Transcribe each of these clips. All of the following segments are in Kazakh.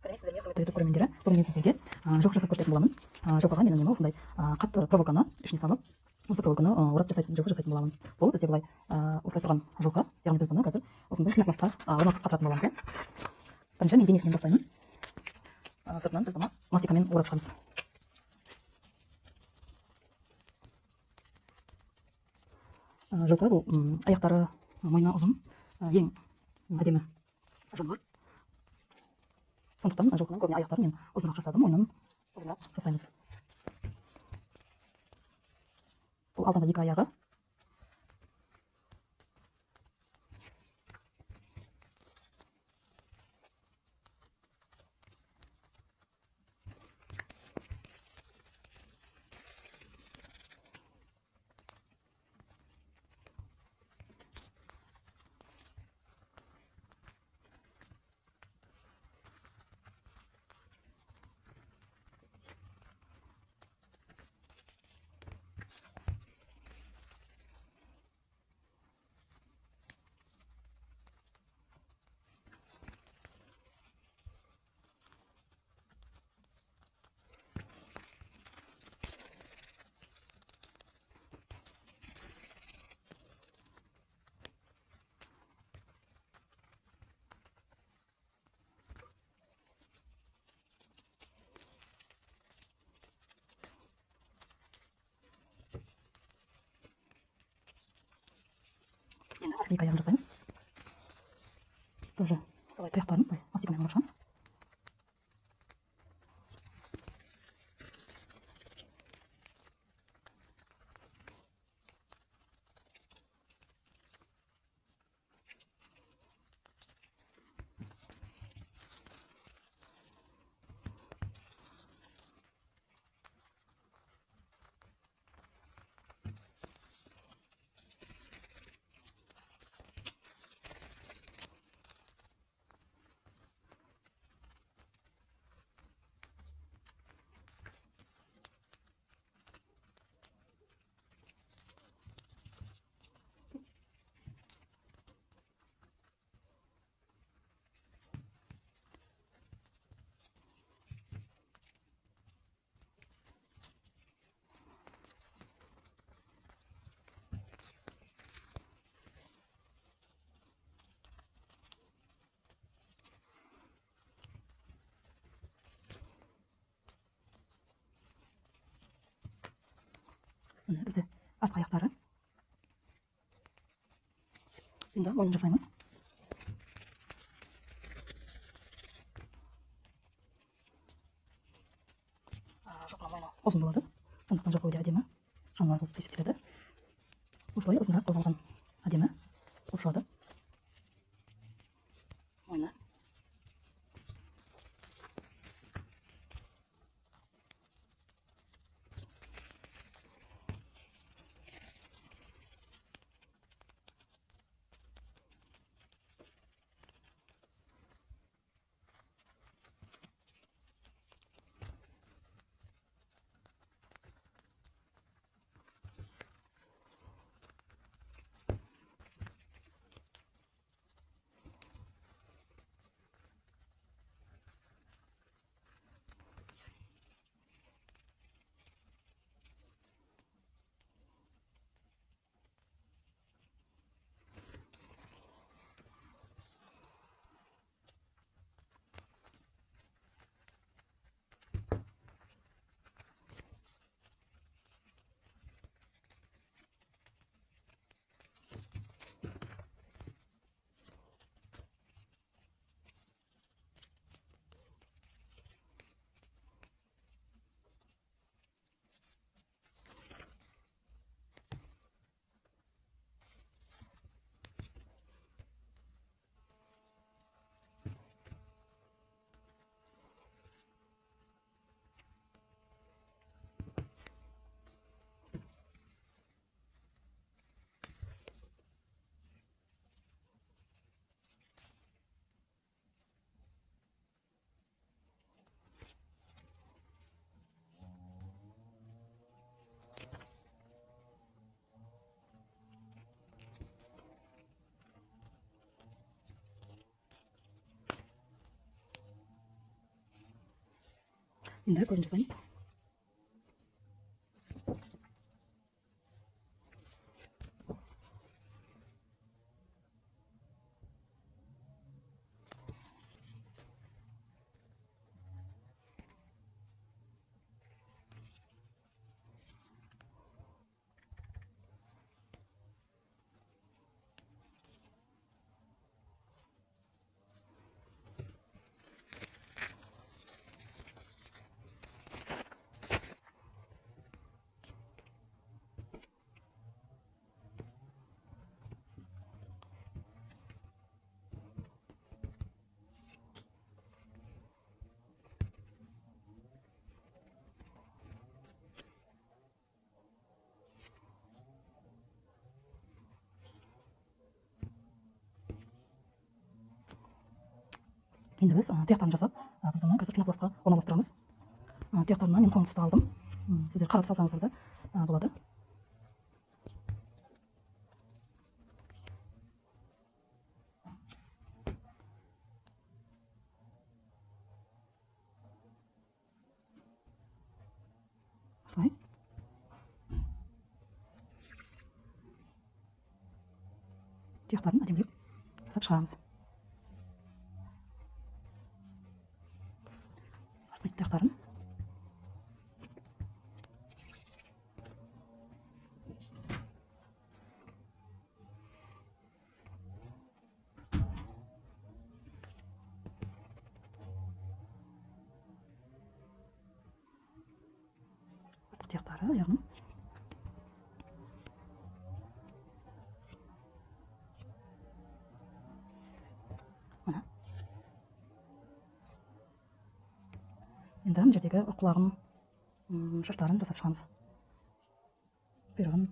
Және сіздерге құрметті YouTube көрермендері, бүгін мен сіздерге жылқы жасап көрсететін боламын. Жылқыға мен үнемі осындай қатты проволоканы ішіне салып, осы проволоканы орап жылқы жасайтын боламын. Бұл бізде былай осылай тұрған жылқы, яғни біз бұны қазір осындай пенопластқа орнатып қатыратын боламыз. Бірінші мен денесінен бастаймын. Сыртынан біз бұны мастикамен орап шығамыз. Жылқы бұл аяқтары, мойны ұзын, ең әдемі жануар. Сондықтан жылқының көбіне аяқтарын мен ұзынырақ жасадым, мойнын ұзынырақ жасаймыз. Бұл алдыңғы екі аяғы. Енді артқы екі аяғын жасаймыз. Тоже солай тұяқтарын мастикамен орап шығамыз. Бізде артқы аяқтары. Енді мойнын жасаймыз. Жылқының мойны ұзын болады. Сондықтан жылқы өте әдемі жануар болып есептеледі. Осылай ұзынырақ қозғалған әдемі болып шығады. Мойны. Енді көзін жасаймыз. Енді біз тұяқтарын жасап, біз бұны қазір пенопластқа орналастырамыз. Тұяқтарына мен қоң түсті алдым. Сіздер қарап салсаңыздар да болады. Осылай. Тұяқтарын әдемілеп жасап шығарамыз. Тұяқтарын тұяқтары яғни мына енді мына жердегі құлағын, шаштарын жасап шығамыз. Құйрығын.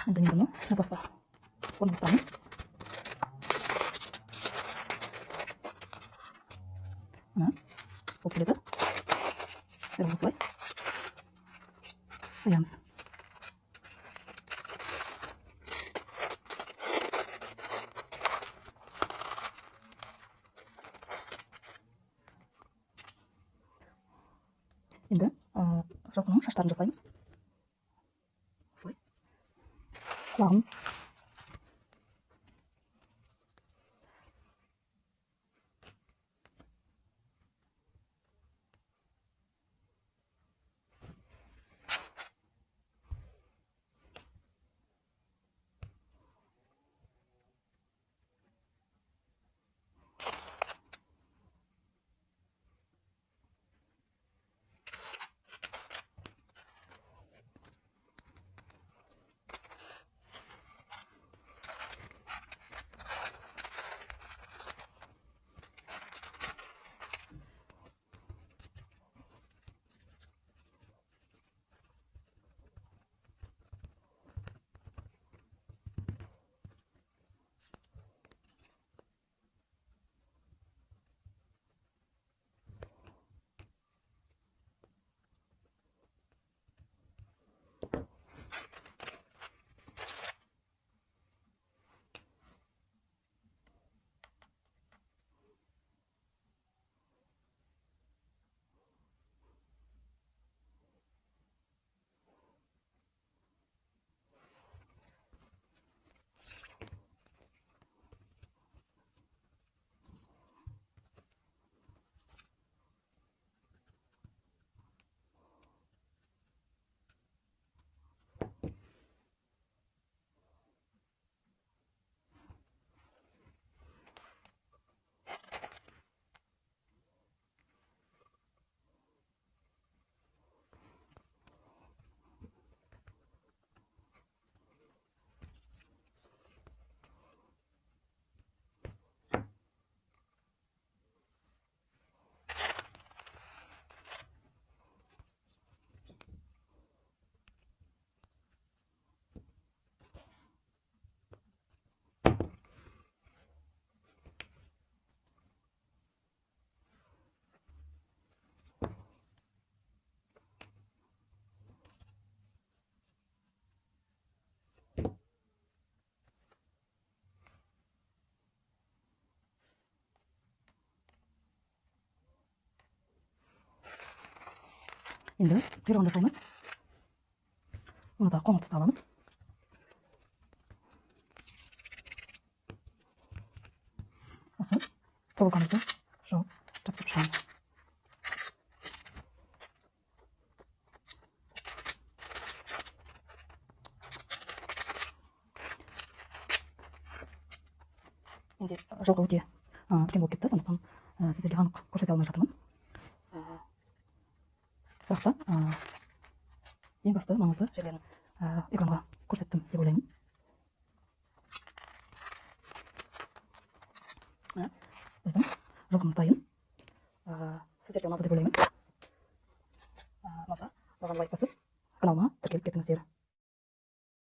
Енді мен бұны пенопластқа орналастырамын. Мына болып келеді. Бәрін осылай қоямыз. Енді жылқының шаштарын жасаймыз. Осылай. Құлағын. Енді қиырығын жасаймыз. Оны да қоңыр тұста аламыз. Осы проволокамызды жауып жапсырып шығамыз. Енді жылқы өте үлкен болып кетті, сондықтан сіздерге анық көрсете алмай жатырмын. Бірақ та ең басты маңызды жерлерін экранға көрсеттім деп ойлаймын. Біздің жылқымыз дайын. Сіздерге ұнады деп ойлаймын. Ұнаса, маған лайк басып, каналыма тіркеліп кетіңіздер.